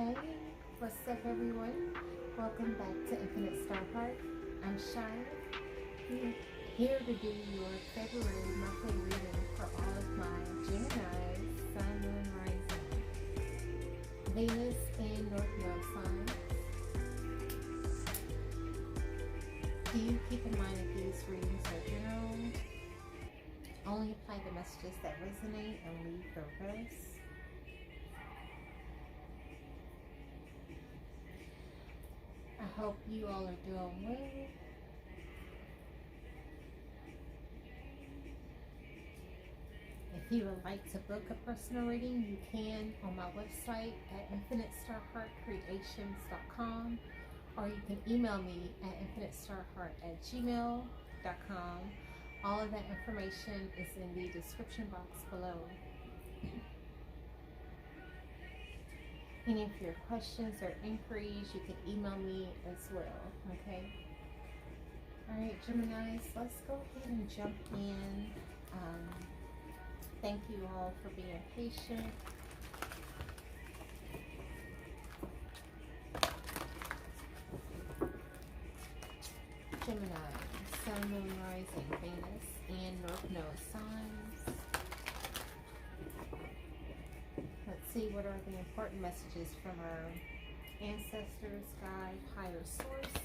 Hey, what's up everyone? Welcome back to Infinite Star Heart. I'm Shire, here to do your February monthly reading for all of my Gemini, Sun, Moon, Rising, Venus, and North Node signs. Do keep in mind that these readings are general. Only apply the messages that resonate and leave the rest. I hope you all are doing well. If you would like to book a personal reading, you can on my website at infinitestarheartcreations.com, or you can email me at infinitestarheart@gmail.com. All of that information is in the description box below. Any of your questions or inquiries, you can email me as well, okay? Alright, Geminis, let's go ahead and jump in. Thank you all for being patient. Gemini, Sun, Moon, Rising, Venus, and North Node signs. Let's see, what are the important messages from our ancestors, guide, higher source.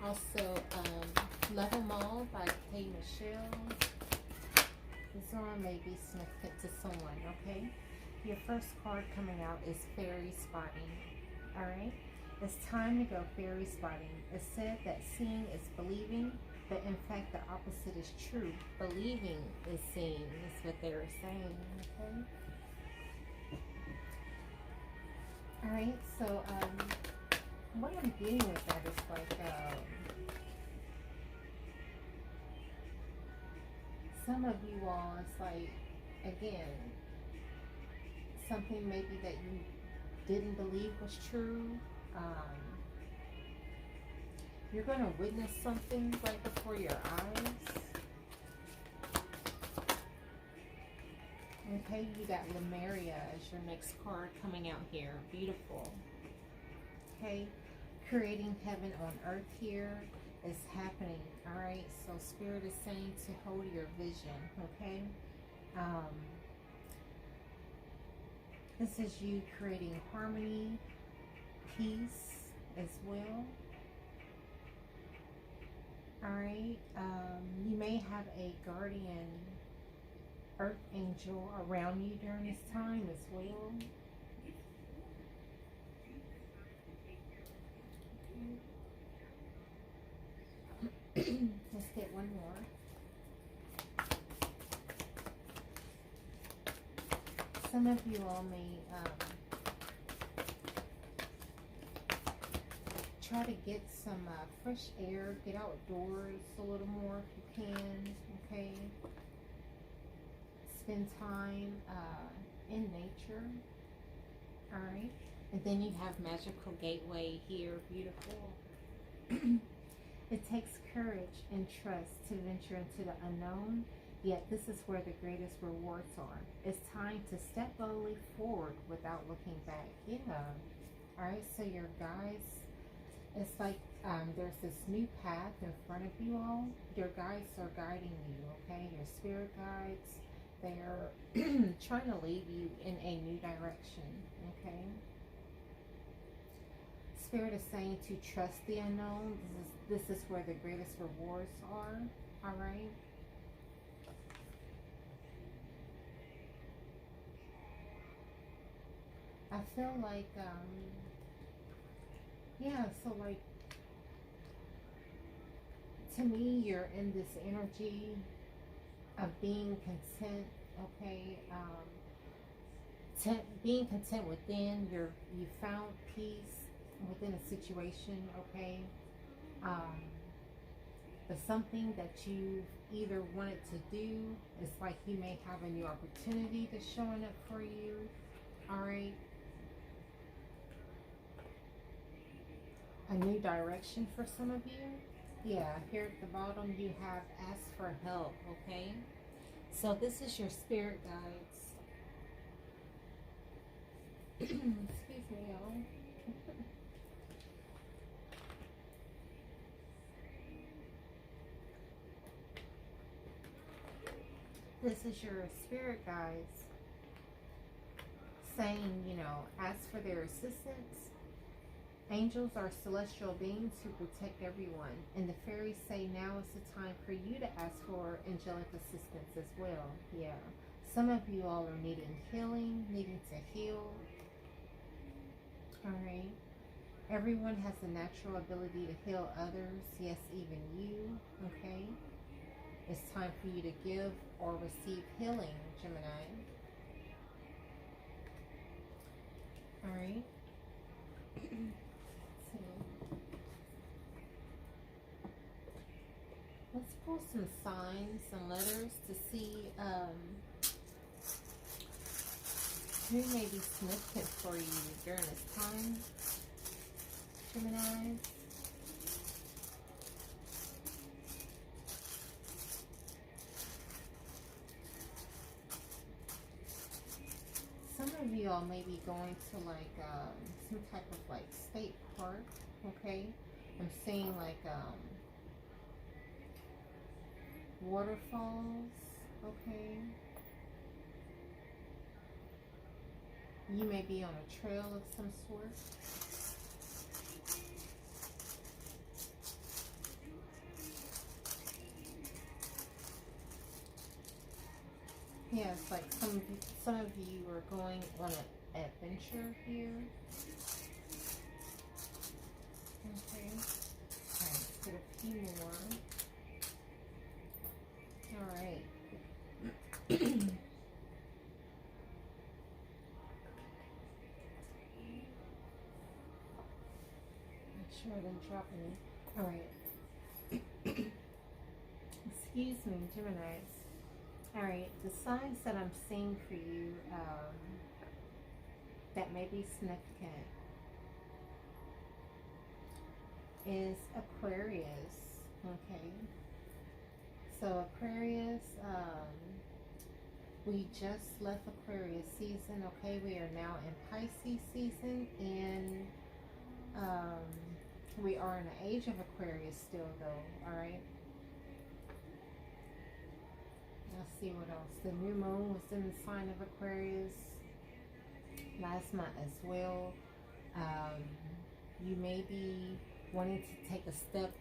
Also, Love 'Em All by K. Michelle. This one may be significant to someone, okay? Your first card coming out is fairy spotting, alright? It's time to go fairy spotting. It's said that seeing is believing, but in fact the opposite is true. Believing is seeing, is what they're saying, okay? Alright, so what I'm getting with that is like some of you all, it's like, again, something maybe that you didn't believe was true. You're going to witness something right before your eyes. Okay, you got Lemuria as your next card coming out here. Beautiful. Okay, creating heaven on earth here is happening. All right, so Spirit is saying to hold your vision. Okay, this is you creating harmony, peace as well. All right, you may have a guardian earth angel around you during this time as well. Let's get one more. Some of you all may try to get some fresh air, get outdoors a little more if you can, okay? Spend time in nature, all right? And then you have Magical Gateway here, beautiful. It takes courage and trust to venture into the unknown, yet this is where the greatest rewards are. It's time to step boldly forward without looking back. Yeah. All right, so your guides, it's like there's this new path in front of you all. Your guides are guiding you, okay? Your spirit guides, they're trying to lead you in a new direction, okay? Spirit is saying to trust the unknown. This is where the greatest rewards are, all right? I feel like, yeah, so like, to me, you're in this energy of being content, okay? Being content within, you found peace within a situation, okay? But something that you either wanted to do, it's like you may have a new opportunity that's showing up for you, all right? A new direction for some of you. Yeah, here at the bottom you have asked for help, okay? So this is your spirit guides. Excuse me, y'all. This is your spirit guides saying, you know, ask for their assistance. Angels are celestial beings who protect everyone. And the fairies say now is the time for you to ask for angelic assistance as well. Yeah. Some of you all are needing healing, needing to heal. Alright. Everyone has a natural ability to heal others. Yes, even you. Okay. It's time for you to give or receive healing, Gemini. Alright. Let's pull some signs and letters to see who may be significant for you during this time, Gemini. Some of you all may be going to like some type of like state park, okay? I'm seeing like waterfalls, okay? You may be on a trail of some sort. Yeah, it's like some of you are going on an adventure here. Okay. Alright, let's get a few more. Alright. Make sure I didn't drop any. Alright. Excuse me, Geminis. Alright, the signs that I'm seeing for you that may be significant is Aquarius, okay? So Aquarius, we just left Aquarius season, okay? We are now in Pisces season, and we are in the age of Aquarius still though, alright? Let's see what else. The new moon was in the sign of Aquarius last month as well. You may be wanting to take a step,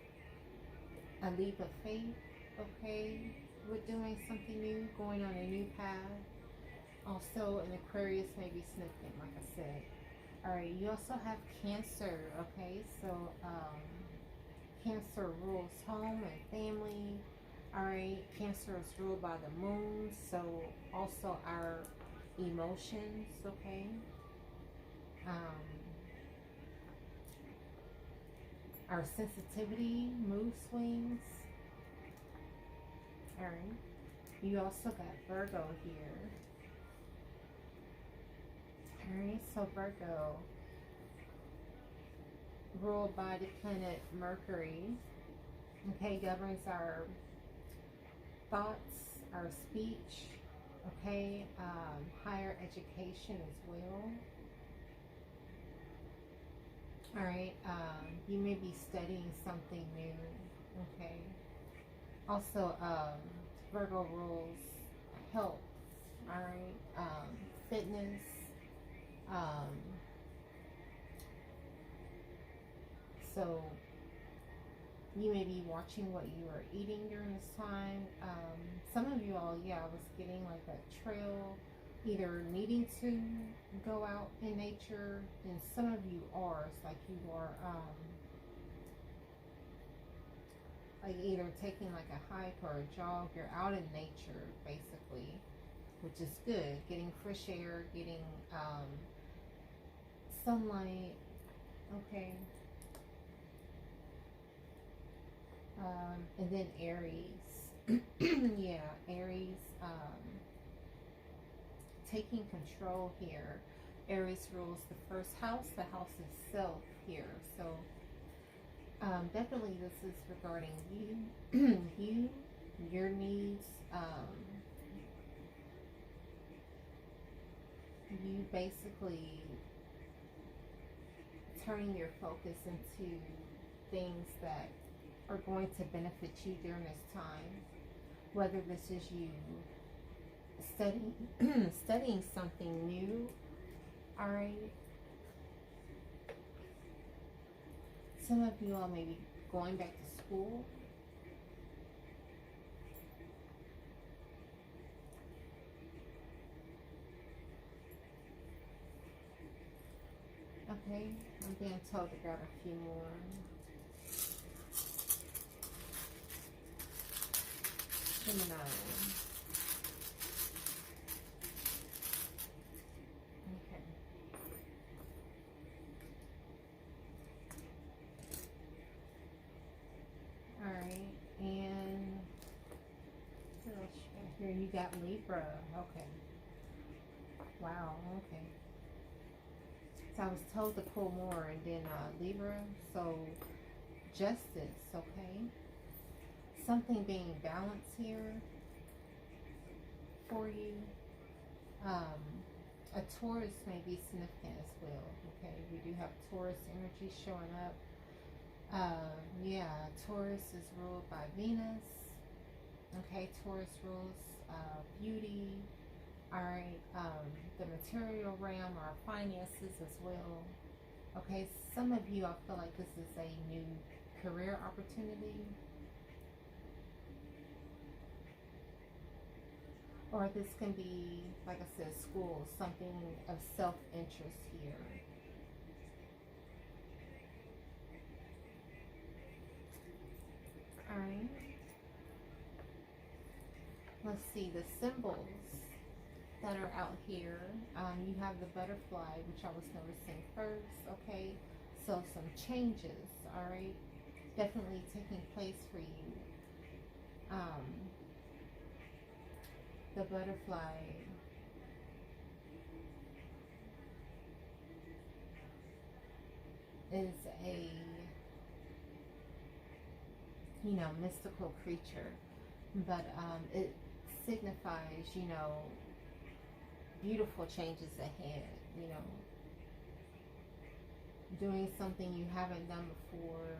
a leap of faith, okay, with doing something new, going on a new path. Also, an Aquarius may be significant, like I said. Alright, you also have Cancer, okay? So, Cancer rules home and family. Alright, Cancer is ruled by the moon, so also our emotions, okay? Our sensitivity, mood swings. Alright, you also got Virgo here. Alright, so Virgo, ruled by the planet Mercury, okay, governs our thoughts, our speech, okay, higher education as well. Alright, you may be studying something new, okay. Also, Virgo rules health, alright, fitness, so you may be watching what you are eating during this time. Some of you all, yeah, I was getting like a trail, either needing to go out in nature, and some of you are, it's like you are like either taking like a hike or a jog. You're out in nature basically, which is good, getting fresh air, getting sunlight, okay. And then Aries. Yeah, Aries, taking control here. Aries rules the first house, the house itself here. So definitely this is regarding you, you, your needs, you basically turning your focus into things that are going to benefit you during this time. Whether this is you studying something new, alright? Some of you all may be going back to school. Okay, I'm being told to grab a few more. Gemini. Okay. Alright, and what else you got here? You got Libra. Okay. Wow, okay. So I was told to pull more, and then Libra, so justice, okay? Something being balanced here for you. A Taurus may be significant as well, okay? We do have Taurus energy showing up. Yeah, Taurus is ruled by Venus. Okay, Taurus rules beauty. Alright, the material realm, our finances as well. Okay, some of you, I feel like this is a new career opportunity. Or this can be, like I said, school, something of self-interest here. Alright. Let's see, the symbols that are out here. You have the butterfly, which I was noticing first, okay? So some changes, alright? Definitely taking place for you. The butterfly is a, you know, mystical creature, but it signifies, you know, beautiful changes ahead, you know, doing something you haven't done before,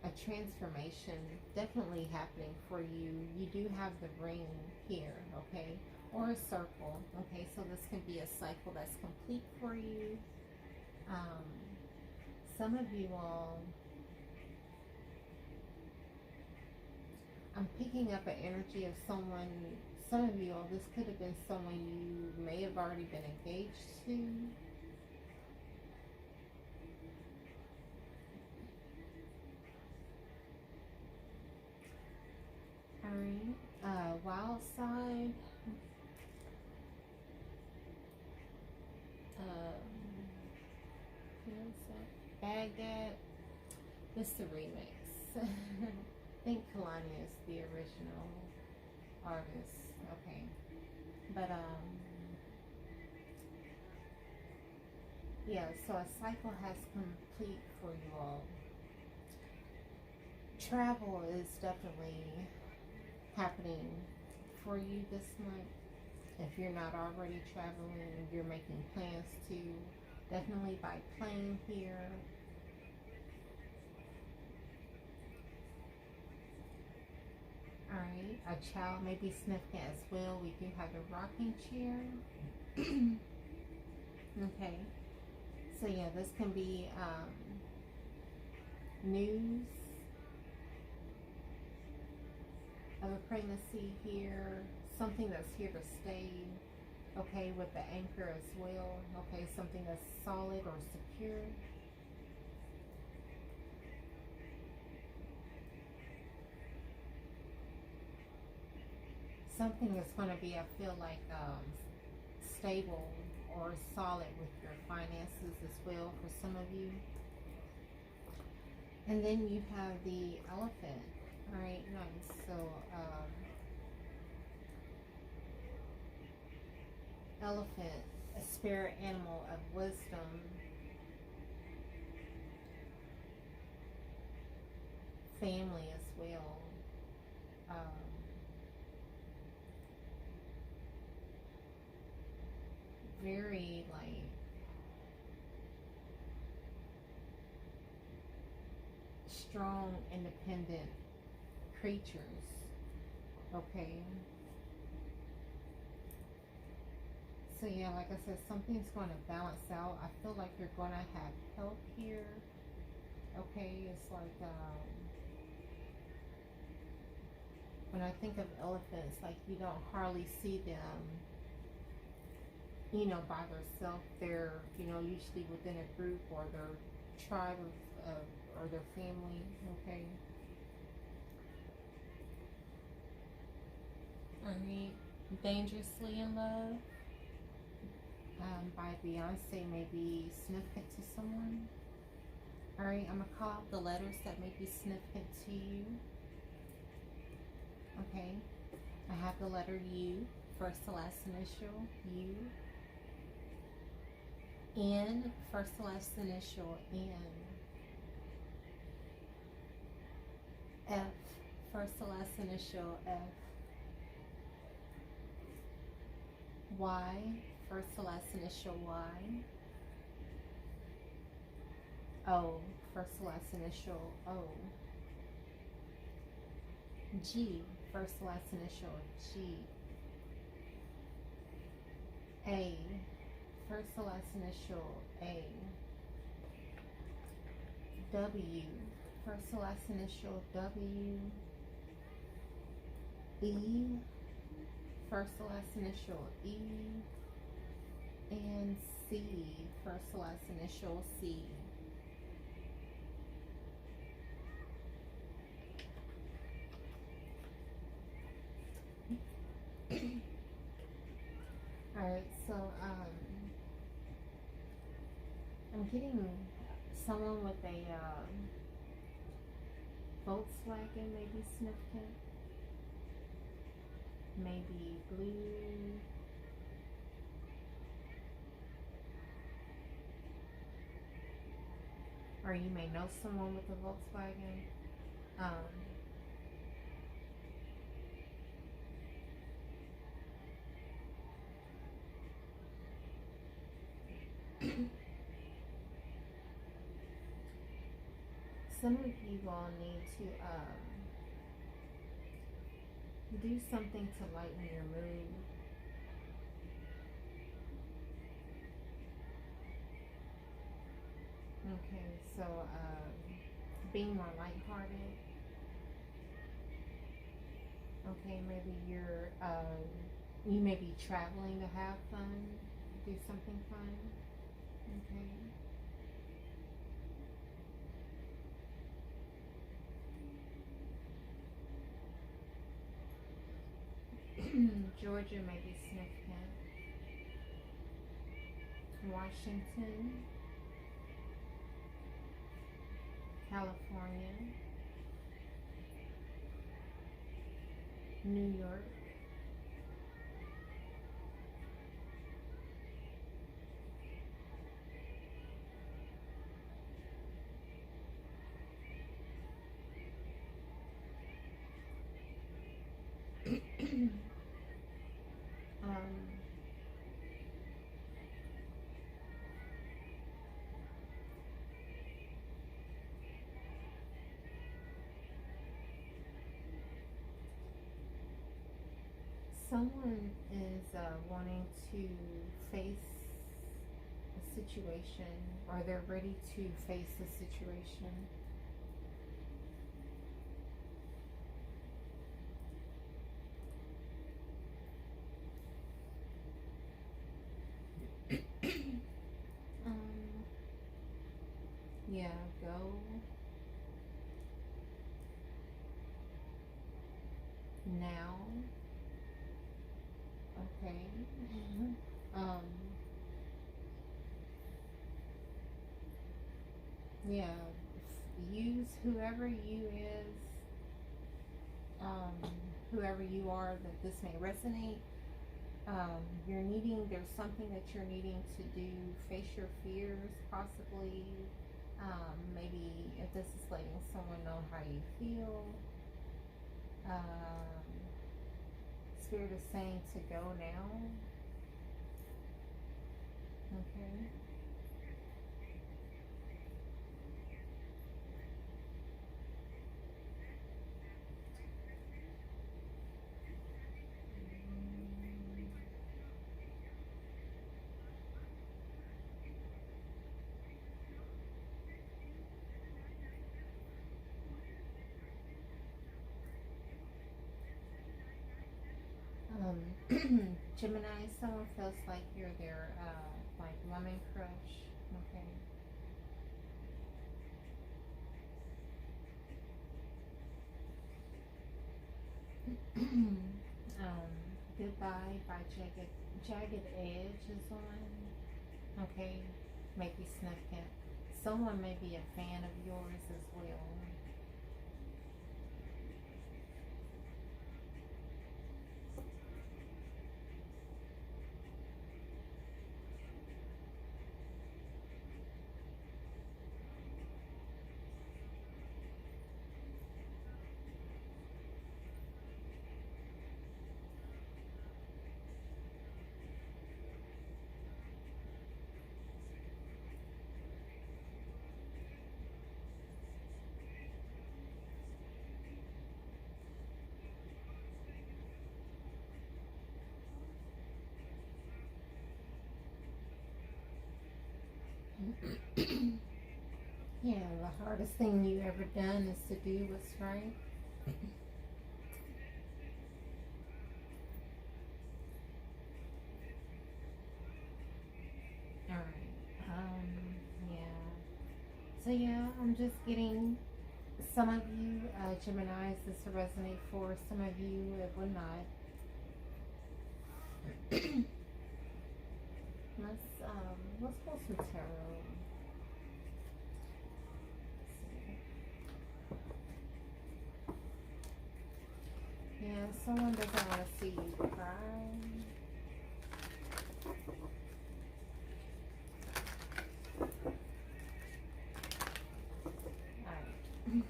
a transformation definitely happening for you. You do have the ring here, okay, or a circle, okay, so this can be a cycle that's complete for you. Some of you all, I'm picking up an energy of someone, some of you all, this could have been someone you may have already been engaged to. Alright, wild side. Baghdad. This is the remix. I think Kalani is the original artist. Okay. But, yeah, so a cycle has complete for you all. Travel is definitely happening for you this month. If you're not already traveling, you're making plans to, definitely by plane here. Alright, a child may be significant as well. We do have a rocking chair. Okay, so yeah, this can be news of a pregnancy here, something that's here to stay, okay, with the anchor as well, okay, something that's solid or secure. Something that's going to be, I feel like, stable or solid with your finances as well for some of you. And then you have the elephant. Alright, nice. So, elephant, a spirit animal of wisdom, family as well. very like strong, independent creatures. Okay. So yeah, like I said, something's going to balance out. I feel like you're going to have help here. Okay, it's like when I think of elephants, like you don't hardly see them, you know, by themselves. They're, you know, usually within a group or their tribe of or their family. Okay. Alright, Dangerously in Love by Beyonce may be significant to someone. Alright, I'm going to call out the letters that may be significant to you. Okay, I have the letter U, first to last initial, U. N, first to last initial, N. F, first to last initial, F. Y, first to last initial, Y. O, first to last initial, O. G, first to last initial, G. A, first to last initial, A. W, first to last initial, W. E, first to last initial, E. And C, first to last initial, C. Alright, so I'm getting someone with a Volkswagen, maybe significant, maybe blue, or you may know someone with a Volkswagen. Some of you all need to do something to lighten your mood. Okay, so being more lighthearted. Okay, maybe you're you may be traveling to have fun, do something fun. Okay. Georgia may be significant. Washington, California, New York, someone is wanting to face a situation, or they're ready to face a situation. Yeah, go now. Okay. Yeah, use whoever you is, whoever you are, that this may resonate. There's something that you're needing to do, face your fears, possibly. Maybe if this is letting someone know how you feel. Spirit is saying to go now. Okay. Gemini, someone feels like you're their like woman crush. Okay. Goodbye by Jagged Edge is on. Okay. Maybe significant. Someone may be a fan of yours as well. Yeah, the hardest thing you ever done is to do what's right. Alright. Yeah. So yeah, I'm just getting some of you, Geminis, this will resonate for. Some of you, it will not. Let's pull some tarot. Yeah, someone doesn't want to see you cry. Alright.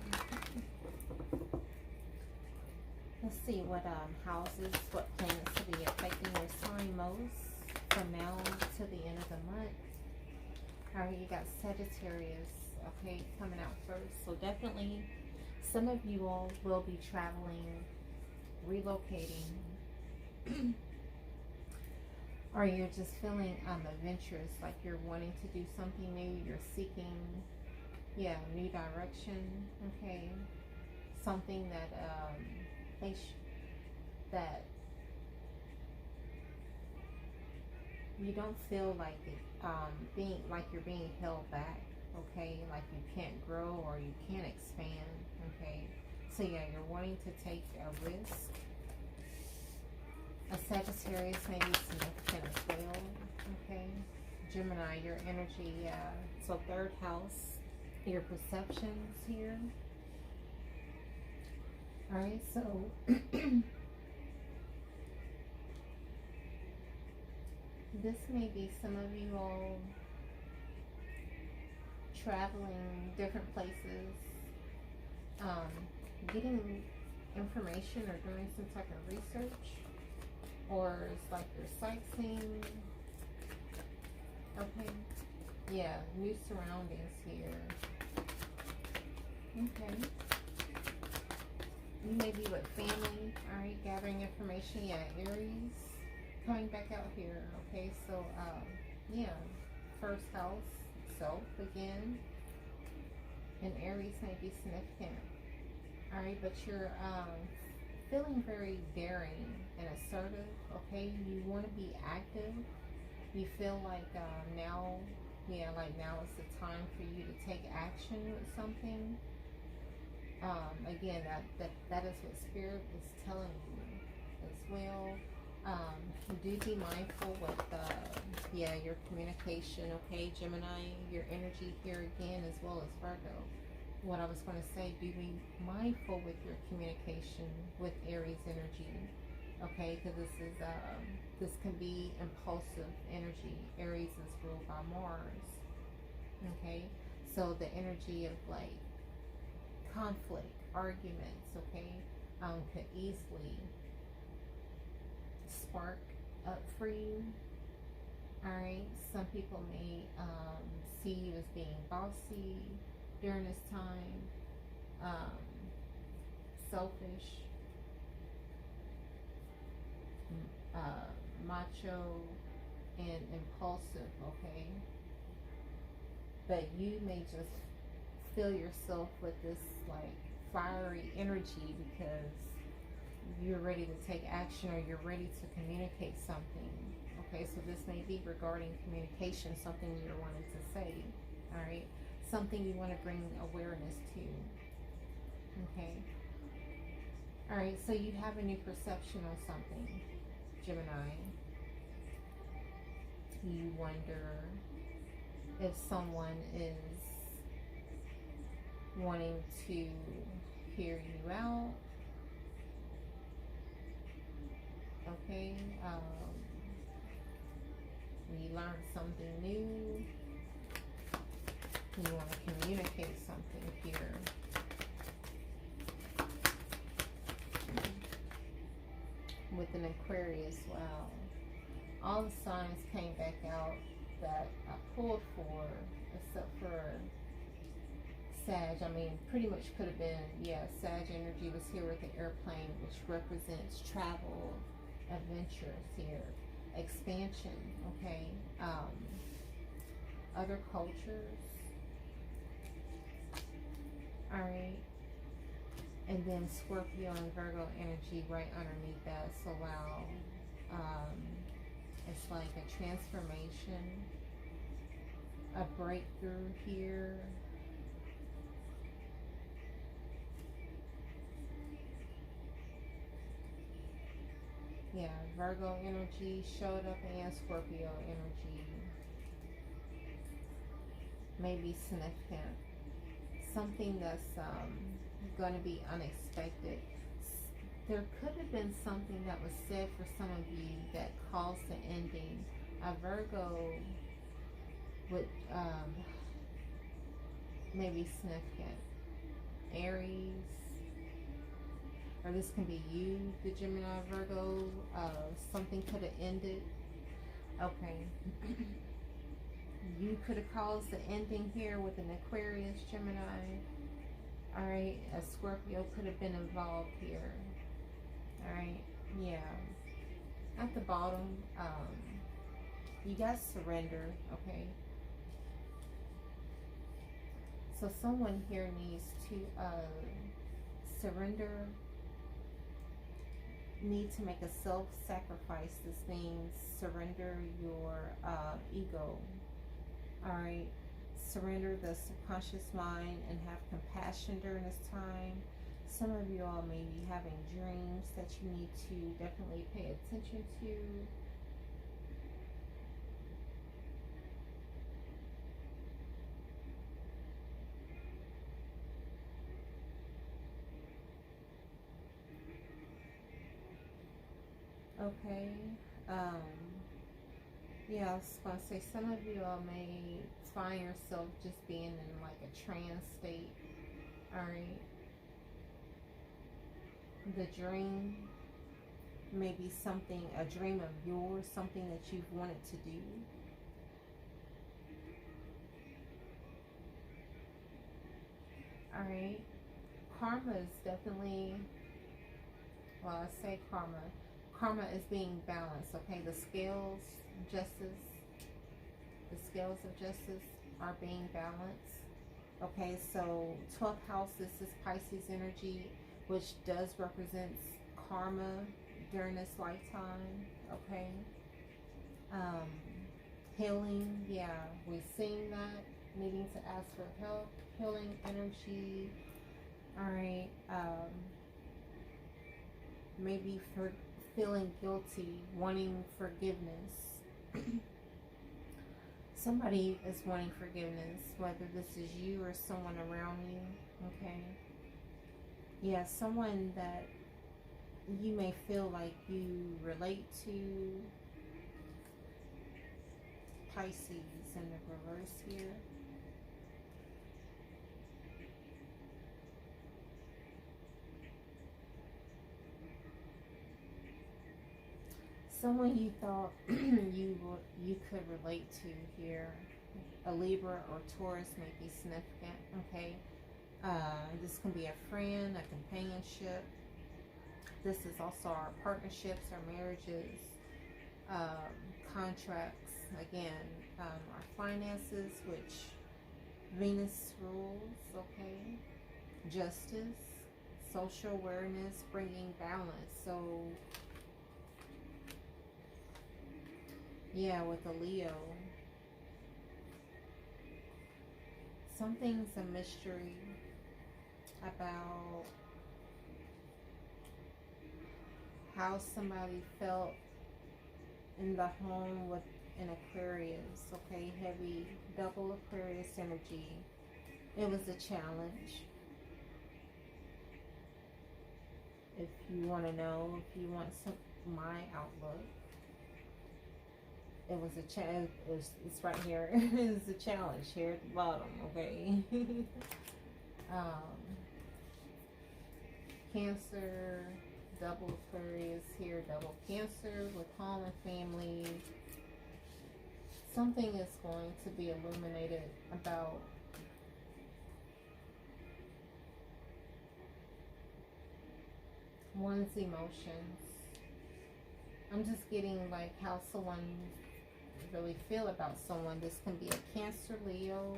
Let's see what houses, what planets will be affecting your sign most from now to the end of the month. Alright, you got Sagittarius, okay, coming out first. So definitely some of you all will be traveling, relocating, or you're just feeling adventurous, like you're wanting to do something new, you're seeking, yeah, new direction, okay, something that that you don't feel like it, being like you're being held back, okay, like you can't grow or you can't expand, okay. So yeah, you're wanting to take a risk. A Sagittarius may be significant as well, okay. Gemini, your energy, so third house, your perceptions here. Alright, so this may be some of you all traveling different places, getting information or doing some type of research, or it's like you're sightseeing. Okay, yeah, new surroundings here. Okay, you may be with family. All right, gathering information. Yeah, Aries coming back out here. Okay, so yeah, first house, self again, and Aries may be significant. All right, but you're feeling very daring and assertive. Okay, you want to be active. You feel like now, yeah, like now is the time for you to take action with something. Again, that is what Spirit is telling you as well. Do be mindful with yeah, your communication, okay, Gemini, your energy here again, as well as Virgo. What I was going to say, do be mindful with your communication with Aries energy, okay, because this can be impulsive energy. Aries is ruled by Mars, okay, so the energy of like conflict, arguments, okay, could easily spark up for you. Alright, some people may see you as being bossy during this time, selfish, macho, and impulsive, okay? But you may just fill yourself with this like fiery energy because you're ready to take action or you're ready to communicate something. Okay, so this may be regarding communication, something you're wanting to say, all right? Something you want to bring awareness to, okay? All right, so you have a new perception on something, Gemini. You wonder if someone is wanting to hear you out, okay? You learn something new. You want to communicate something here. With an Aquarius, wow. All the signs came back out that I pulled for, except for Sag. I mean, pretty much could have been, yeah, Sag energy was here with the airplane, which represents travel, adventures here, expansion, okay? Other cultures, all right? And then Scorpio and Virgo energy right underneath that. So wow, it's like a transformation, a breakthrough here. Yeah, Virgo energy showed up and Scorpio energy. Maybe significant. Something that's going to be unexpected. There could have been something that was said for some of you that caused the ending. A Virgo would maybe significant. Aries, or this can be you, the Gemini Virgo. Something could have ended. Okay. You could have caused the ending here with an Aquarius, Gemini. Alright, a Scorpio could have been involved here. Alright, yeah. At the bottom, you got surrender, okay? So someone here needs to surrender, need to make a self-sacrifice. This means surrender your ego. Alright, surrender the subconscious mind and have compassion during this time. Some of you all may be having dreams that you need to definitely pay attention to. Okay, yeah, I was going to say, some of you all may find yourself just being in like a trance state, alright? The dream may be something, a dream of yours, something that you've wanted to do. Alright, karma is definitely, well, I say karma. Karma is being balanced, okay? The scales, justice, the scales of justice are being balanced. Okay, so 12th house, this is Pisces energy, which does represent karma during this lifetime, okay? Healing, yeah, we've seen that. Needing to ask for help, healing energy, alright, maybe for feeling guilty, wanting forgiveness. Somebody is wanting forgiveness, whether this is you or someone around you, okay? Yeah, someone that you may feel like you relate to. Pisces in the reverse here. someone you thought you could relate to here. A Libra or Taurus may be significant, okay? This can be a friend, a companionship. This is also our partnerships, our marriages, contracts, again, our finances, which Venus rules, okay? Justice, social awareness, bringing balance. So, yeah, with a Leo, something's a mystery about how somebody felt in the home with an Aquarius, okay? Heavy, double Aquarius energy. It was a challenge. If you want to know, if you want my outlook, it was a challenge. It's right here. It's a challenge here at the bottom, okay? Cancer, double Aquarius here, double Cancer with home and family. Something is going to be illuminated about one's emotions. I'm just getting like how someone really feel about someone. This can be a Cancer, Leo,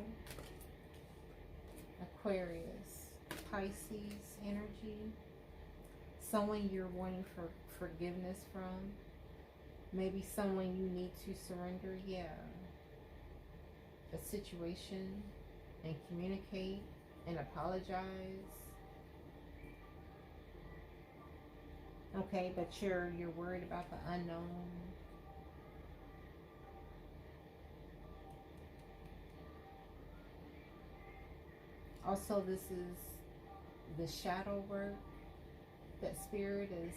Aquarius, Pisces energy. Someone you're wanting for forgiveness from. Maybe someone you need to surrender. Yeah. A situation and communicate and apologize. Okay, but you're worried about the unknown. Also, this is the shadow work that Spirit is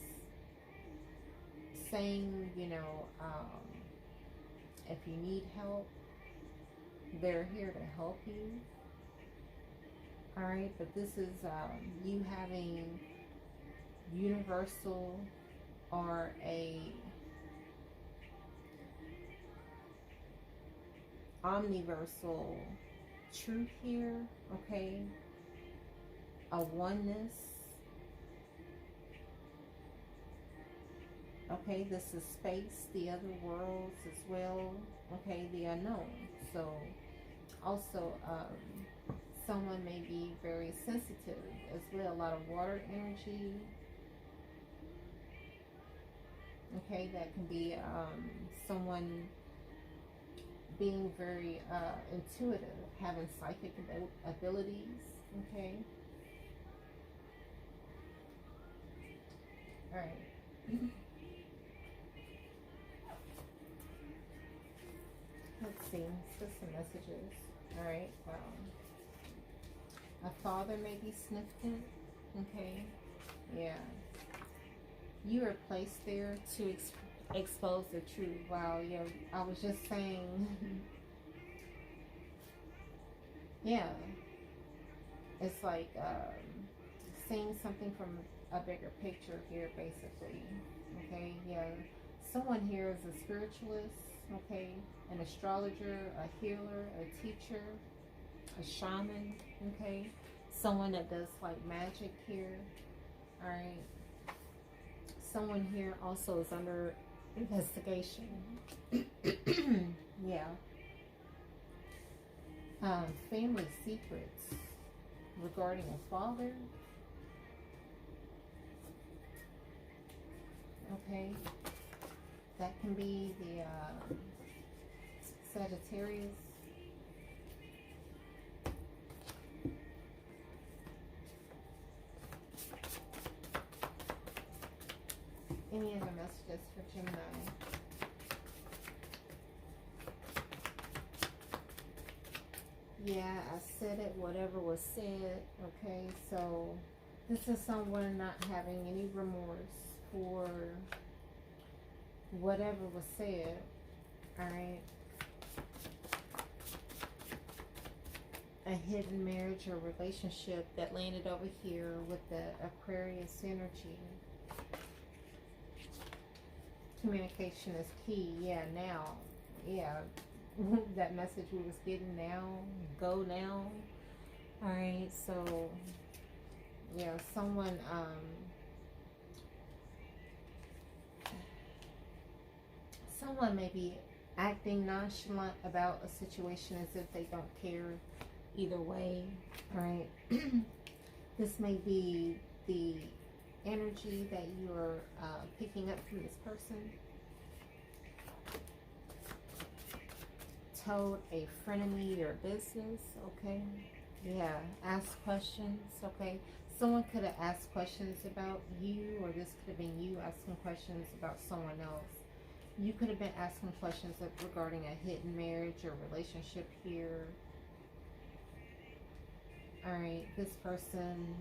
saying, you know, if you need help, they're here to help you. Alright, but this is you having universal or a omniversal truth here, okay? A oneness. Okay, this is space, the other worlds as well. Okay, the unknown. So, also, someone may be very sensitive as well. A lot of water energy. Okay, that can be someone being very intuitive, having psychic abilities. Okay. All right. Let's see. Let's get some messages. All right. A father may be significant. Okay. Yeah. You are placed there to expose the truth. Wow. Yeah. I was just saying. Yeah. It's like seeing something from a bigger picture here, basically. Okay. Yeah. Someone here is a spiritualist. Okay. An astrologer, a healer, a teacher, a shaman, okay? Someone that does like magic here, all right? Someone here also is under investigation. Yeah. Family secrets regarding a father. Okay. That can be the Sagittarius. Any other messages for Gemini? Yeah, I said it, whatever was said. Okay, so this is someone not having any remorse for whatever was said. Alright. A hidden marriage or relationship that landed over here with the Aquarius energy. Communication is key. Yeah, now. Yeah. That message we was getting now. Go now. Alright, so yeah, someone someone may be acting nonchalant about a situation as if they don't care either way. Alright. This may be the energy that you're picking up from this person. Told a frenemy your business, okay? Yeah, ask questions, okay? Someone could have asked questions about you, or this could have been you asking questions about someone else. You could have been asking questions regarding a hidden marriage or relationship here. Alright, this person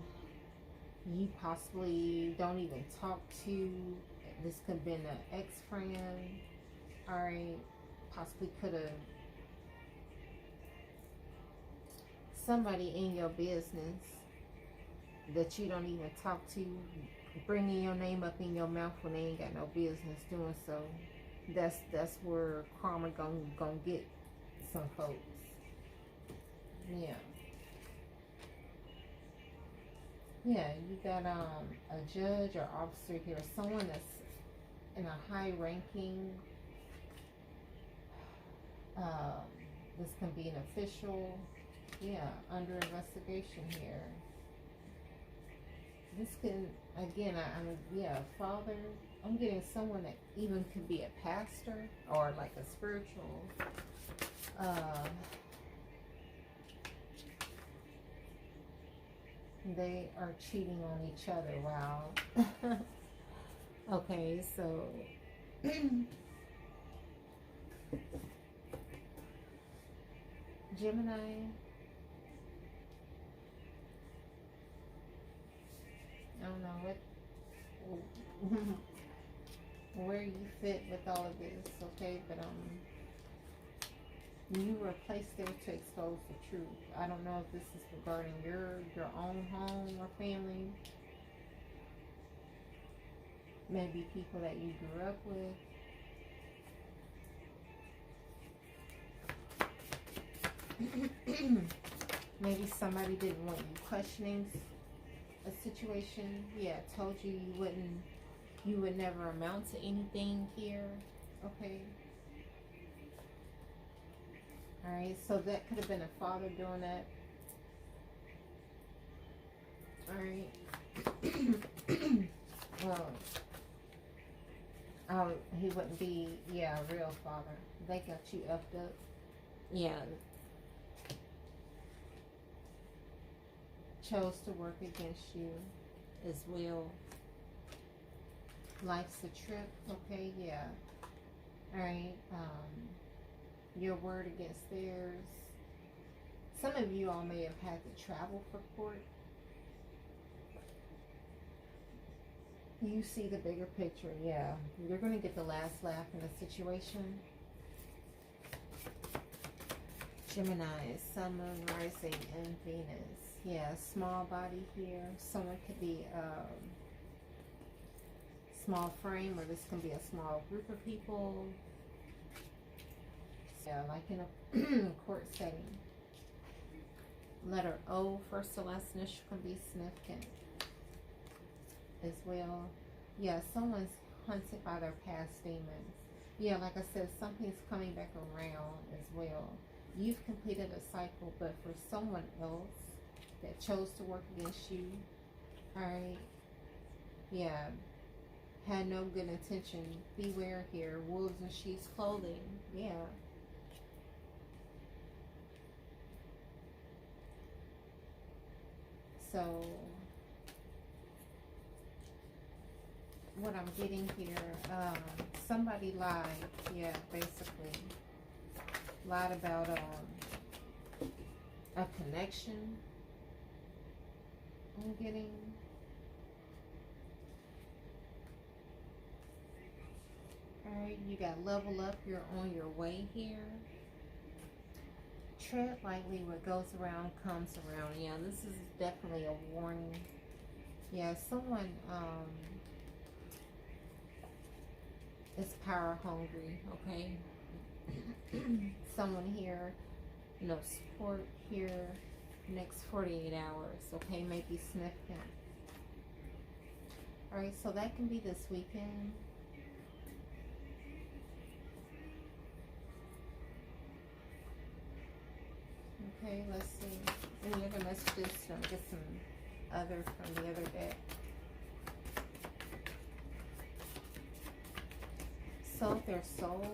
you possibly don't even talk to. This could have been an ex-friend. Alright, possibly could have somebody in your business that you don't even talk to, bringing your name up in your mouth when they ain't got no business doing so. That's where karma gonna get some folks. Yeah. Yeah, you got a judge or officer here, someone that's in a high ranking. This can be an official. Yeah, under investigation here. This can, again, yeah, father. I'm getting someone that even could be a pastor or like a spiritual. They are cheating on each other. Wow. Okay, so Gemini. I don't know where you fit with all of this, okay? But you were placed there to expose the truth. I don't know if this is regarding your own home or family. Maybe people that you grew up with. Maybe somebody didn't want you questioning a situation. Yeah, told you you would never amount to anything here. Okay. Alright, so that could have been a father doing that. Alright. Well, he wouldn't be, yeah, a real father. They got you effed up. Yeah. Chose to work against you as well. Life's a trip, okay, yeah. Alright, your word against theirs. Some of you all may have had to travel for court. You see the bigger picture, yeah. You're going to get the last laugh in the situation. Gemini, Sun, Moon, Rising, and Venus. Yeah, small body here. Someone could be small frame, or this can be a small group of people. Yeah, like in a court setting. Letter O, first to last initial, can be significant as well. Yeah, someone's hunted by their past demons. Yeah, like I said, something's coming back around as well. You've completed a cycle, but for someone else that chose to work against you, alright, yeah, had no good intention. Beware here, wolves in sheep's clothing. Yeah. So what I'm getting here, somebody lied, yeah, basically lied about a connection. I'm getting alright, you got level up, you're on your way here. Tread lightly, what goes around comes around. Yeah, this is definitely a warning. Yeah, someone is power hungry, okay? Someone here, you know, support here next 48 hours, okay, may be significant. Alright, so that can be this weekend. Okay, let's see. Any other messages? Get some other from the other deck. Sold their soul,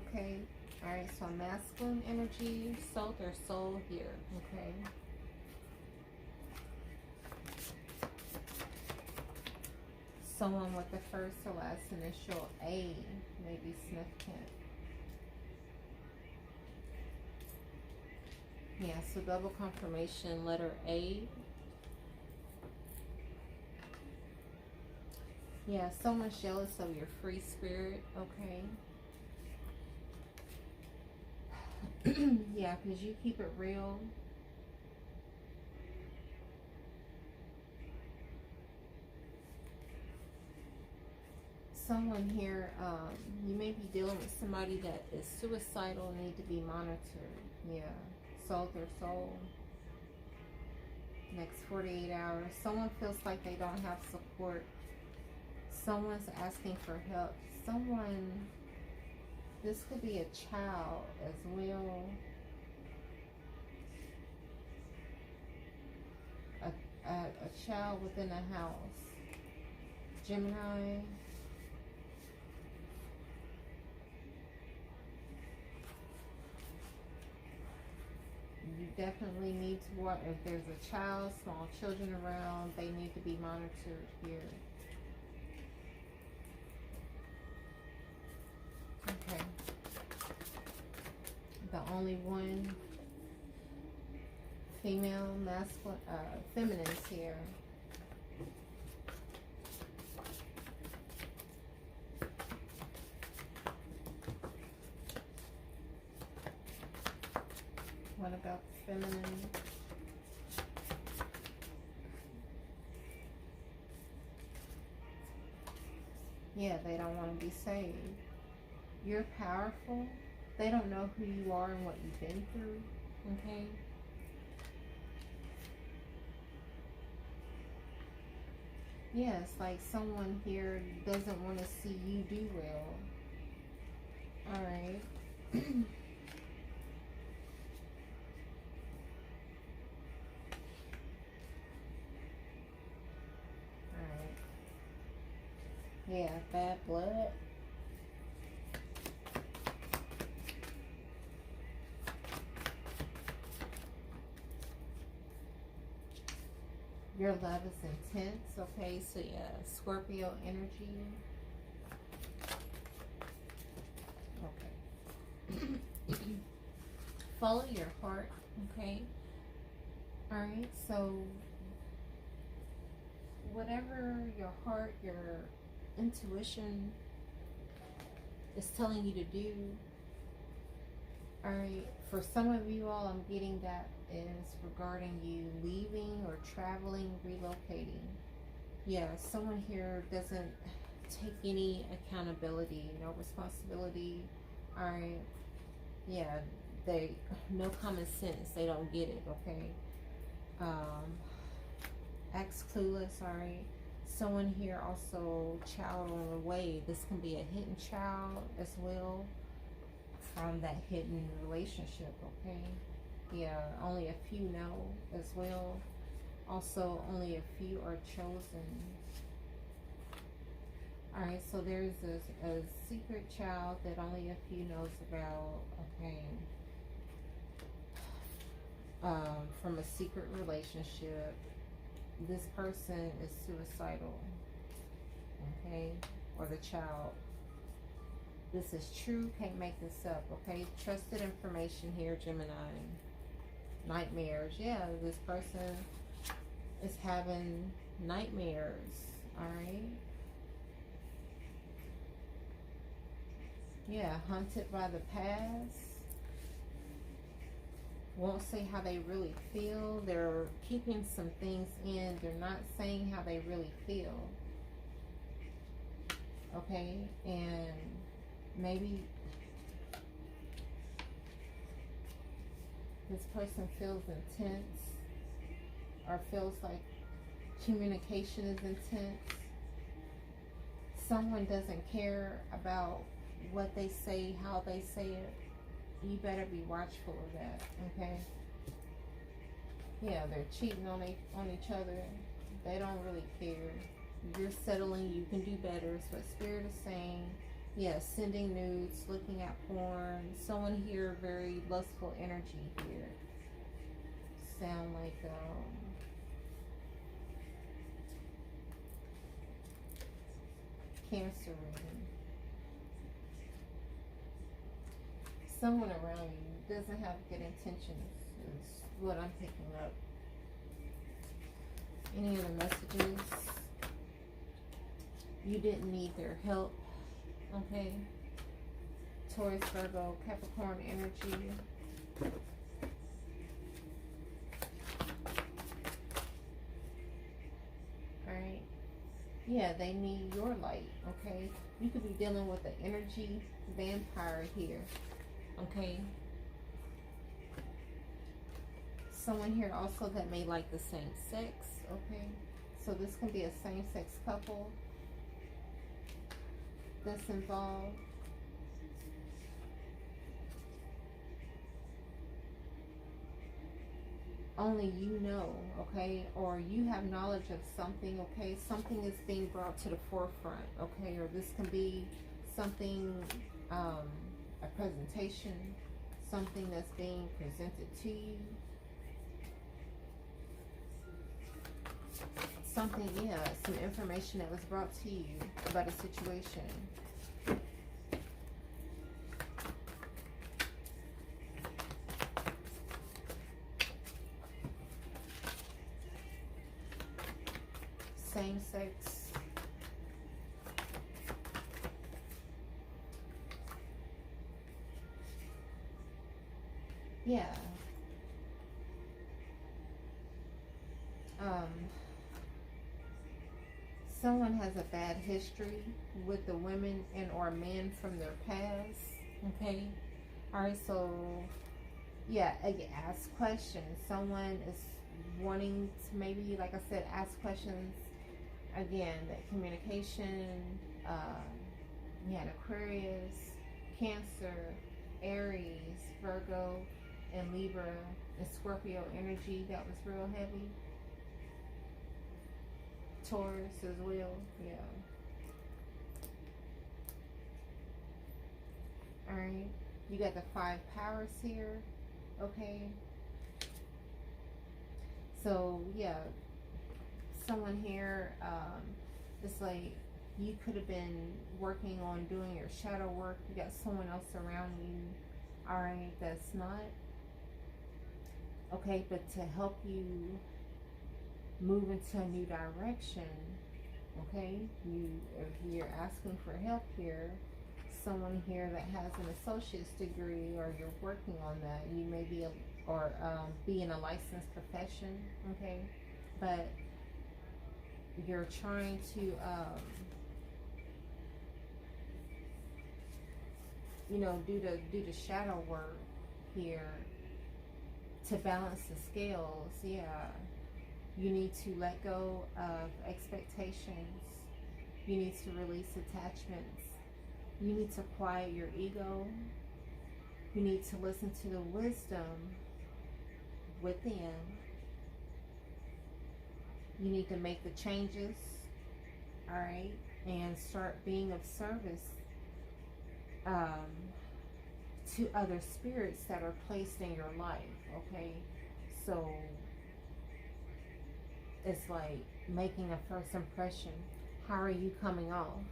okay. Alright, so masculine energy, sold their soul here, okay. Someone with the first or last initial A may be significant. Yeah, so double confirmation, letter A. Yeah, someone's jealous of your free spirit, okay. Yeah, because you keep it real. Someone here, you may be dealing with somebody that is suicidal and need to be monitored. Yeah, sold their soul. Next 48 hours. Someone feels like they don't have support. Someone's asking for help. Someone, this could be a child as well. A child within a house. Gemini. You definitely need to watch. If there's a child, small children around, they need to be monitored here. Okay. The only one female, masculine, feminines here. What about the feminine? Yeah, they don't want to be saved. You're powerful. They don't know who you are and what you've been through. Okay? Yeah, it's like someone here doesn't want to see you do well. Alright. Alright. Yeah, bad blood. Your love is intense, okay? So yeah, Scorpio energy. Okay. Follow your heart, okay? Alright, so whatever your heart, your intuition is telling you to do. Alright, for some of you all, I'm getting that is regarding you leaving or traveling, relocating. Yeah, someone here doesn't take any accountability, no responsibility. Alright, yeah, no common sense, they don't get it, okay? Acts clueless, alright. Someone here also, child on the way. This can be a hidden child as well from that hidden relationship, okay? Yeah, only a few know as well. Also, only a few are chosen. Alright, so there's a secret child that only a few knows about, okay? From a secret relationship. This person is suicidal, okay? Or the child. This is true, can't make this up, okay? Trusted information here, Gemini. Nightmares. Yeah, this person is having nightmares, alright? Yeah, hunted by the past. Won't say how they really feel. They're keeping some things in. They're not saying how they really feel. Okay, and maybe this person feels intense or feels like communication is intense. Someone doesn't care about what they say, how they say it. You better be watchful of that, okay? Yeah, they're cheating on each other. They don't really care. You're settling. You can do better. It's what Spirit is saying. Yeah, sending nudes, looking at porn. Someone here, very lustful energy here. Sound like, Cancer reading. Someone around you doesn't have good intentions is what I'm picking up. Any other messages? You didn't need their help. Okay. Taurus, Virgo, Capricorn energy. Alright. Yeah, they need your light. Okay. You could be dealing with an energy vampire here. Okay. Someone here also that may like the same sex. Okay. So this can be a same-sex couple that's involved. Only you know, okay? Or you have knowledge of something, okay? Something is being brought to the forefront, okay? Or this can be something, a presentation, something that's being presented to you. Something, yeah, some information that was brought to you about a situation. Same sex. Yeah. Someone has a bad history with the women and or men from their past. Okay. Alright, so yeah, again, ask questions. Someone is wanting to maybe, like I said, ask questions. Again, that communication, you had Aquarius, Cancer, Aries, Virgo, and Libra, and Scorpio energy that was real heavy. Taurus as well, yeah. Alright, you got the 5 powers here, okay? So, yeah, someone here, it's like you could have been working on doing your shadow work. You got someone else around you, alright, that's not. Okay, but to help you move into a new direction, okay? If you're asking for help here, someone here that has an associate's degree, or you're working on that, you may be be in a licensed profession, okay? But you're trying to, do the shadow work here to balance the scales, yeah. You need to let go of expectations. You need to release attachments. You need to quiet your ego. You need to listen to the wisdom within. You need to make the changes, all right, and start being of service to other spirits that are placed in your life, okay? So it's like making a first impression. How are you coming off?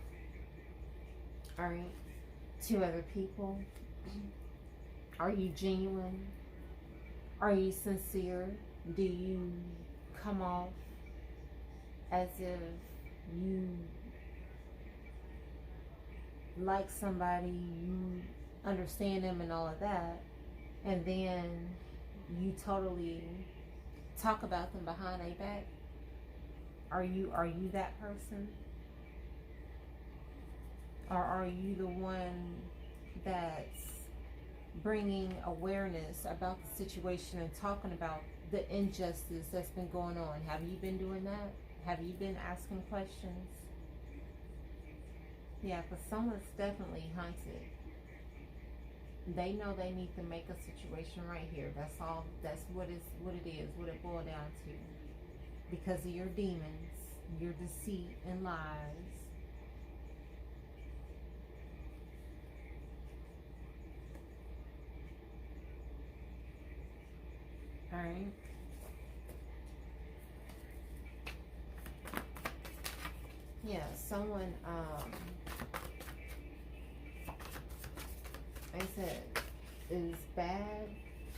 All right, to other people. Are you genuine? Are you sincere? Do you come off as if you like somebody, you understand them and all of that, and then you totally talk about them behind their back? Are you that person? Or are you the one that's bringing awareness about the situation and talking about the injustice that's been going on? Have you been doing that? Have you been asking questions? Yeah, because someone's definitely hunted. They know they need to make a situation right here. That's all. That's what it is. What it boiled down to. Because of your demons, your deceit and lies. All right. Yeah, someone. I said, is bad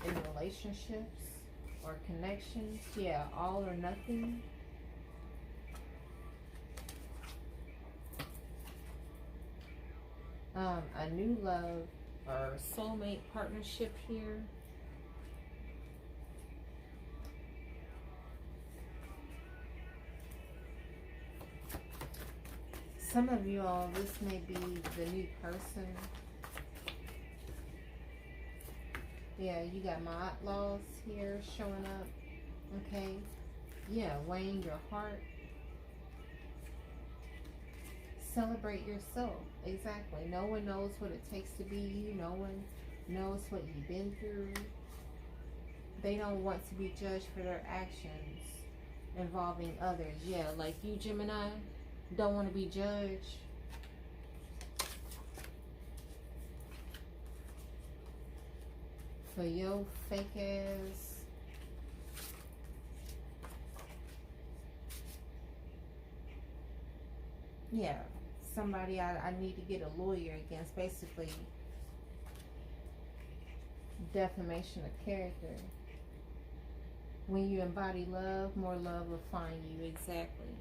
in relationships or connections. Yeah, all or nothing. A new love or soulmate partnership here. Some of you all, this may be the new person. Yeah, you got my outlaws here showing up. Okay. Yeah, weighing your heart. Celebrate yourself. Exactly. No one knows what it takes to be you. No one knows what you've been through. They don't want to be judged for their actions involving others. Yeah, like you, Gemini, don't want to be judged. For your fake ass. Yeah, somebody I need to get a lawyer against. Basically, defamation of character. When you embody love, more love will find you. Exactly.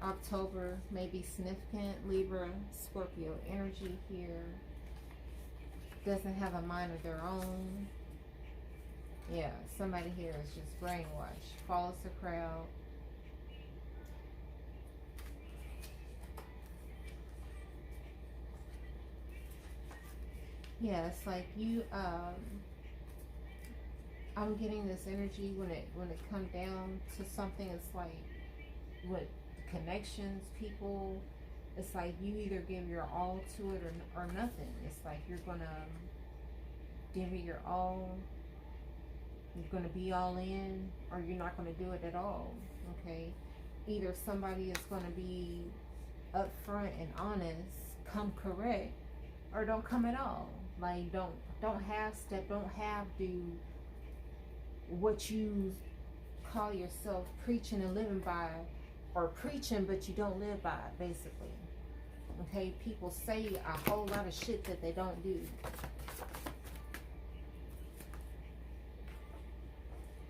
October may be significant. Libra, Scorpio energy here. Doesn't have a mind of their own. Yeah, somebody here is just brainwashed. Follows the crowd. Yeah, it's like you, I'm getting this energy when it comes down to something. It's like with connections, people, it's like you either give your all to it or nothing. It's like you're gonna give it your all, you're gonna be all in, or you're not gonna do it at all. Okay, either somebody is gonna be upfront and honest, come correct, or don't come at all. Like don't half step, don't have do what you call yourself preaching and living by, or preaching but you don't live by it, basically. Okay, people say a whole lot of shit that they don't do.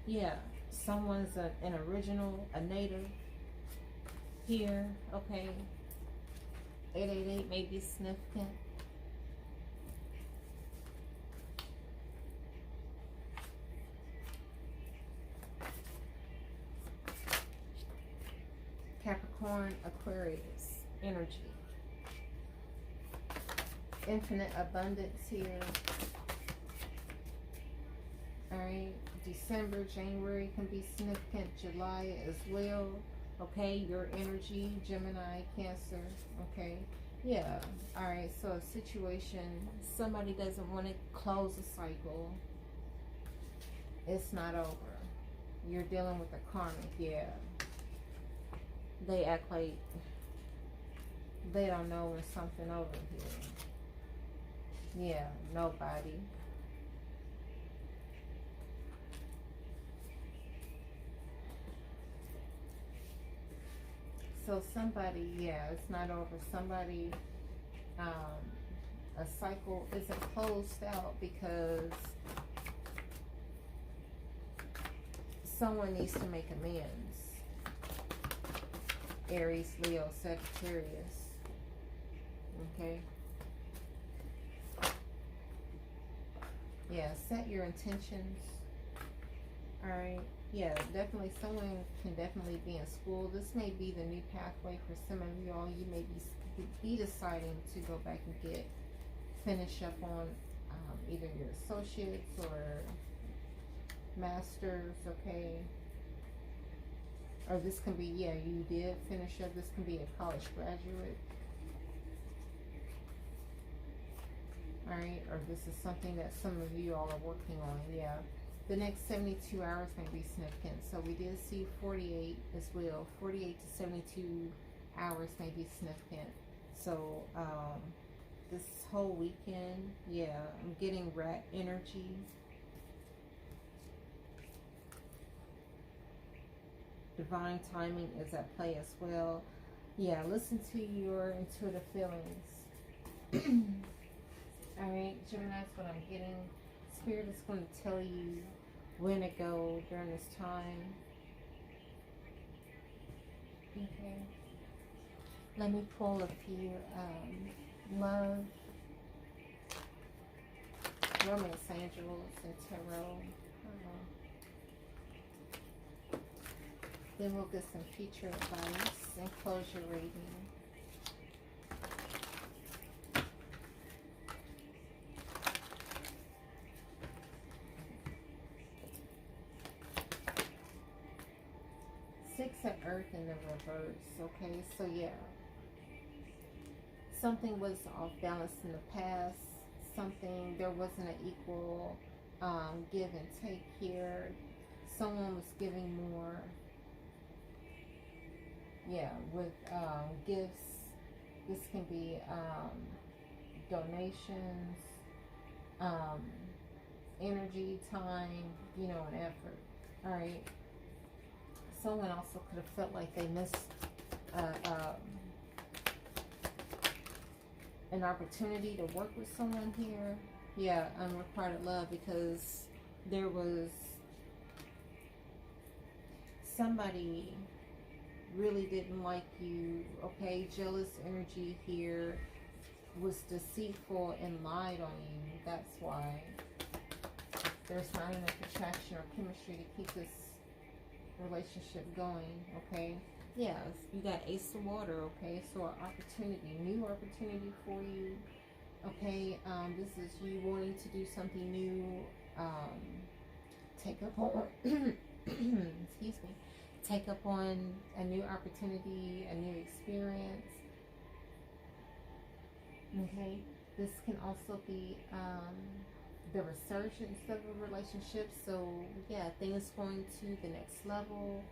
Yeah, someone's an original, a native here. Okay, 888 may be significant. Capricorn, Aquarius energy. Infinite abundance here. Alright, December, January can be significant. July as well. Okay, your energy, Gemini, Cancer. Okay, yeah. Alright, so a situation, somebody doesn't want to close a cycle. It's not over. You're dealing with a karmic, yeah. They act like they don't know when something over here. Yeah, nobody. So somebody, yeah, it's not over. Somebody, a cycle isn't closed out because someone needs to make amends. Aries, Leo, Sagittarius. Okay. Yeah, set your intentions. Alright. Yeah, definitely someone can definitely be in school. This may be the new pathway for some of y'all. You may be deciding to go back and finish up on either your associates or masters, okay? Or this can be, yeah, you did finish up. This can be a college graduate. Alright, or this is something that some of you all are working on, yeah. The next 72 hours may be significant. So we did see 48 as well. 48 to 72 hours may be significant. So this whole weekend, yeah, I'm getting rat energy. Divine timing is at play as well. Yeah, listen to your intuitive feelings. Alright, Gemini, that's what I'm getting. Spirit is going to tell you when to go during this time. Okay. Let me pull a few love, romance angels, and tarot. Then we'll get some future advice and close your reading. Six of Earth in the reverse, okay? So yeah, something was off balance in the past. Something, there wasn't an equal give and take here. Someone was giving more. Yeah, with gifts. This can be donations, energy, time, you know, and effort. All right. Someone also could have felt like they missed an opportunity to work with someone here. Yeah, unrequited love, because there was somebody really didn't like you, okay? Jealous energy here, was deceitful and lied on you. That's why there's not enough attraction or chemistry to keep this relationship going, okay? Yes, you got Ace of Water, okay? So an opportunity, new opportunity for you, okay? This is you wanting to do something new, take up on, excuse me, take up on a new opportunity, a new experience, okay? This can also be the resurgence of a relationship. So yeah, things going to the next level.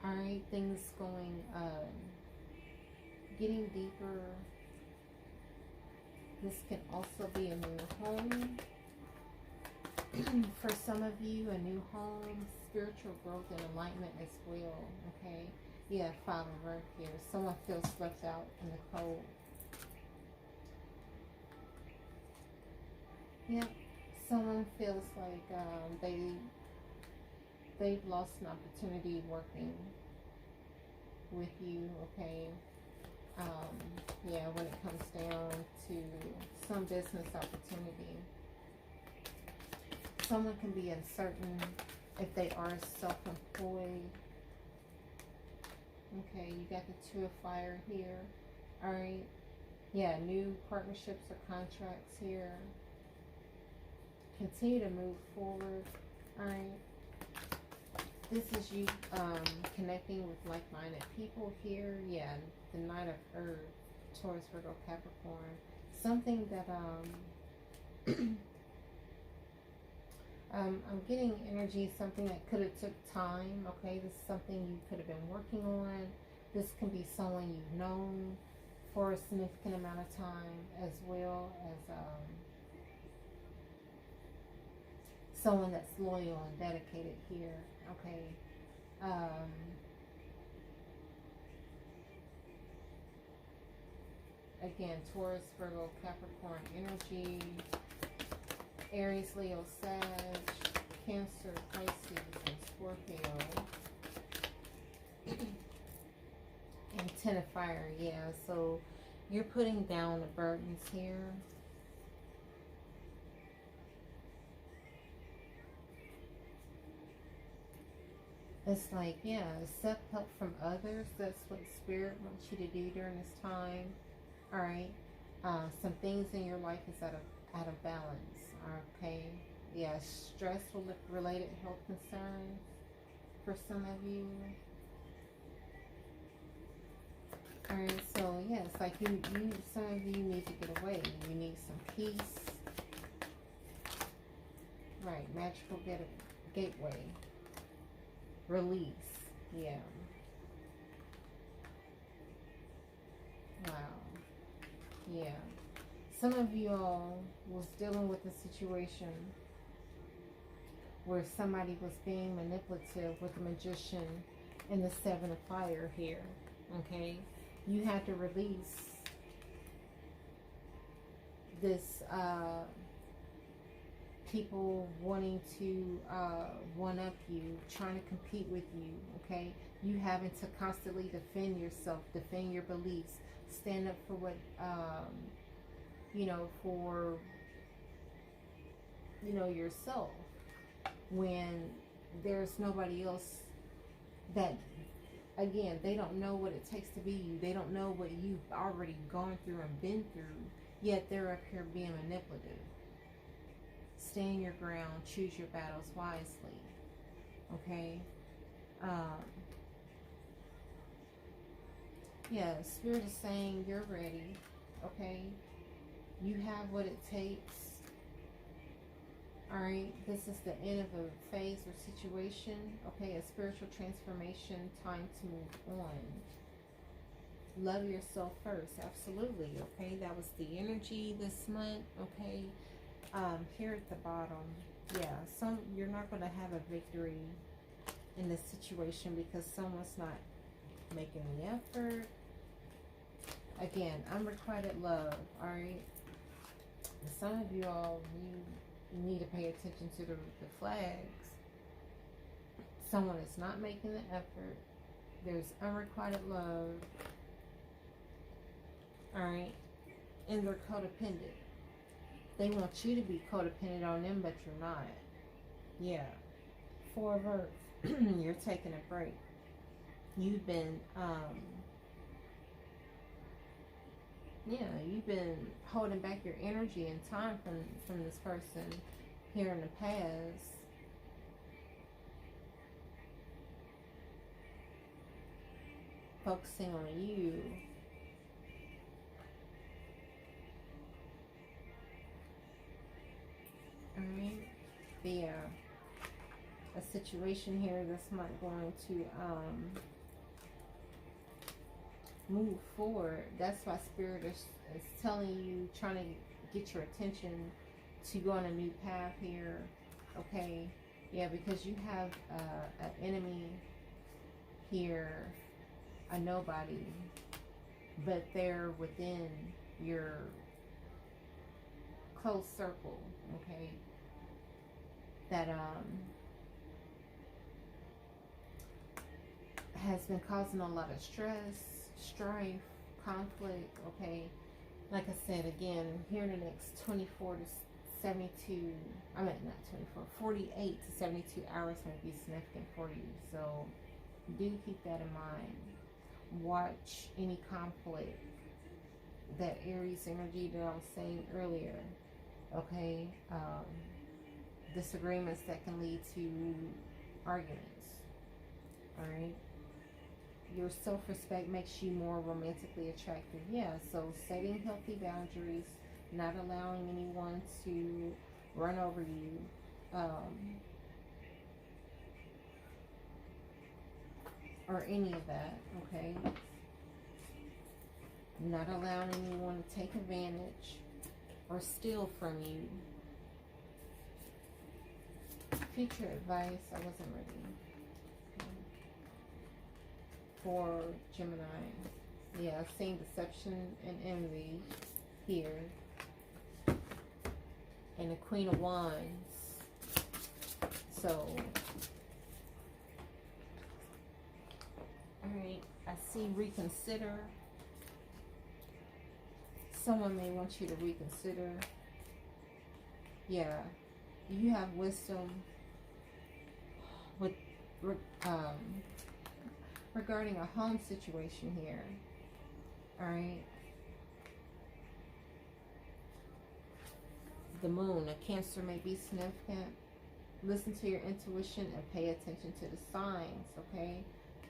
All right, things going, getting deeper. This can also be a new home. For some of you, a new home, spiritual growth and enlightenment as well, okay? Yeah, Five of Earth here. Someone feels left out in the cold. Yeah, someone feels like they've lost an opportunity working with you, okay? Yeah, when it comes down to some business opportunity. Someone can be uncertain if they are self-employed. Okay, you got the Two of Fire here. All right. Yeah, new partnerships or contracts here. Continue to move forward. All right. This is you connecting with like-minded people here. Yeah, the Knight of Earth, Taurus, Virgo, Capricorn. Something that I'm getting energy, something that could have took time, okay? This is something you could have been working on. This can be someone you've known for a significant amount of time, as well as someone that's loyal and dedicated here, okay? Again, Taurus, Virgo, Capricorn energy. Aries, Leo, Sag, Cancer, Pisces, and Scorpio. And Ten of Fire, yeah. So you're putting down the burdens here. It's like, yeah, accept help from others. That's what Spirit wants you to do during this time. All right. Some things in your life is out of balance. Okay. Yeah, stressful related health concerns for some of you. All right. So yes, like you some of you need to get away. You need some peace. Right. Magical gateway. Release. Yeah. Wow. Yeah. Some of you all was dealing with a situation where somebody was being manipulative with the Magician and the Seven of Fire here. Okay? You had to release this people wanting to one-up you, trying to compete with you, okay? You having to constantly defend yourself, defend your beliefs, stand up for what, for, yourself, when there's nobody else that, again, they don't know what it takes to be you. They don't know what you've already gone through and been through, yet they're up here being manipulative. Stand your ground, choose your battles wisely, okay? Yeah, Spirit is saying you're ready, okay? You have what it takes, all right? This is the end of a phase or situation, okay? A spiritual transformation, time to move on. Love yourself first, absolutely, okay? That was the energy this month, okay? Here at the bottom, yeah, you're not going to have a victory in this situation because someone's not making the effort. Again, unrequited love, alright? Some of you all, you need to pay attention to the flags. Someone is not making the effort. There's unrequited love, alright? And they're codependent. They want you to be codependent on them, but you're not. Yeah. Four of Earth. You're taking a break. You've been, you've been holding back your energy and time from this person here in the past. Focusing on you. Alright, a situation here this month going to move forward. That's why Spirit is telling you, trying to get your attention to go on a new path here, okay? Yeah, because you have an enemy here, a nobody, but they're within your close circle, okay? That has been causing a lot of stress, strife, conflict, okay? Like I said, again, here in the next 24 to 72, I mean not 24, 48 to 72 hours might be significant for you. So do keep that in mind. Watch any conflict, that Aries energy that I was saying earlier, okay? Disagreements that can lead to arguments, all right? Your self-respect makes you more romantically attractive. Yeah, so setting healthy boundaries, not allowing anyone to run over you, or any of that, okay? Not allowing anyone to take advantage or steal from you. Future advice, I wasn't ready. For Gemini. Yeah, seeing deception and envy here. And the Queen of Wands. So, alright, I see reconsider. Someone may want you to reconsider. Yeah, you have wisdom with regarding a home situation here. Alright. The moon, a Cancer may be significant. Listen to your intuition and pay attention to the signs, okay?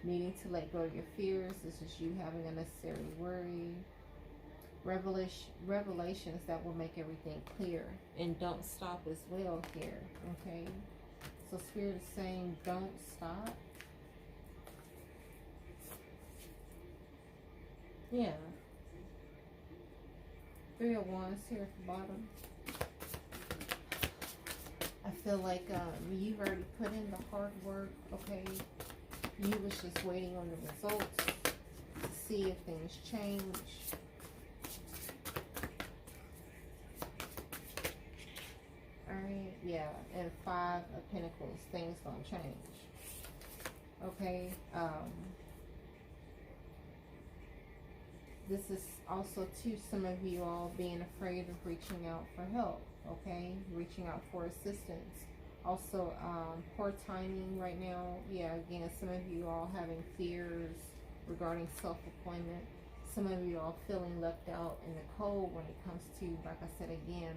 Needing to let go of your fears. This is you having unnecessary worry. Revelations that will make everything clear. And don't stop as well here, okay? So Spirit is saying don't stop. Yeah. 3 of Wands here at the bottom. I feel like you've already put in the hard work, okay? You was just waiting on the results to see if things change. Alright, yeah, and 5 of Pentacles, things don't change. Okay, this is also to some of you all being afraid of reaching out for help, okay? Reaching out for assistance. Also, poor timing right now. Yeah, again, some of you all having fears regarding self-employment. Some of you all feeling left out in the cold when it comes to, like I said again,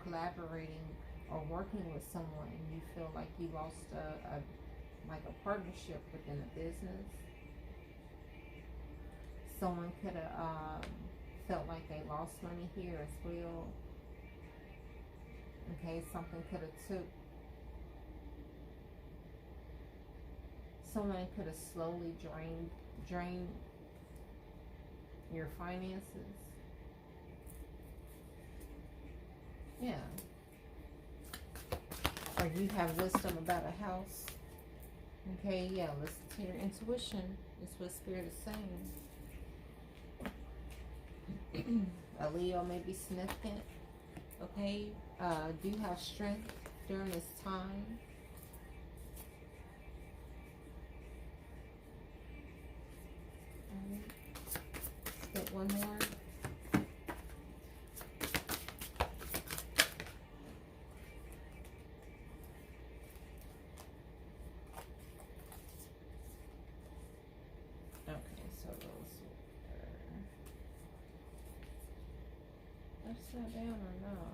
collaborating or working with someone. You feel like you lost a partnership within the business. Someone could have felt like they lost money here as well. Okay, something could have took. Someone could have slowly drained your finances. Yeah. Or you have wisdom about a house. Okay, yeah, listen to your intuition. That's what Spirit is saying. A Leo may be significant. Okay, do have strength during this time. Let's get one more. Okay, so those are upside down or not?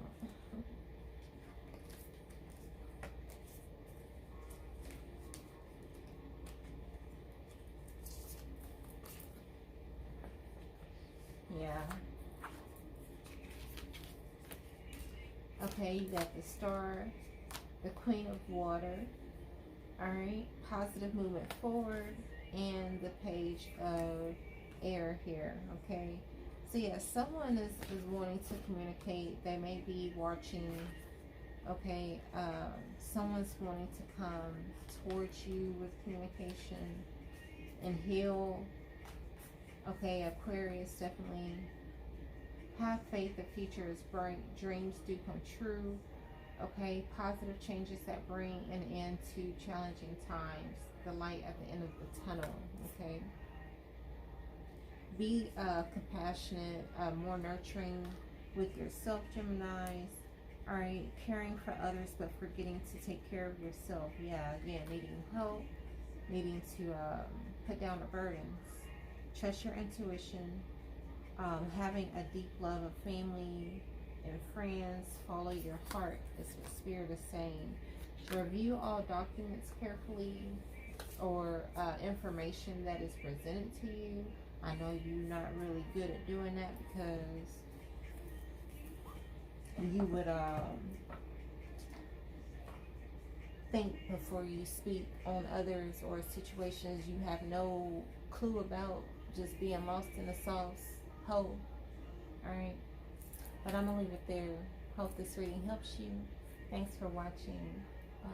Yeah. Okay, you got the Star, the Queen of Water. Alright, positive movement forward, and the Page of Air here. Okay, so yeah, someone is wanting to communicate. They may be watching. Okay, someone's wanting to come towards you with communication and heal. Okay, Aquarius, definitely have faith. The future is bright. Dreams do come true. Okay, positive changes that bring an end to challenging times. The light at the end of the tunnel. Okay. Be compassionate, more nurturing with yourself, Geminis. Alright, caring for others but forgetting to take care of yourself. Yeah, again, needing help, needing to put down the burdens. Trust your intuition, having a deep love of family and friends. Follow your heart is what Spirit is saying. Review all documents carefully or information that is presented to you. I know you're not really good at doing that because you would think before you speak on others or situations you have no clue about, just being lost in the sauce hole. Alright, but I'm gonna leave it there. Hope this reading helps you. Thanks for watching. Bye.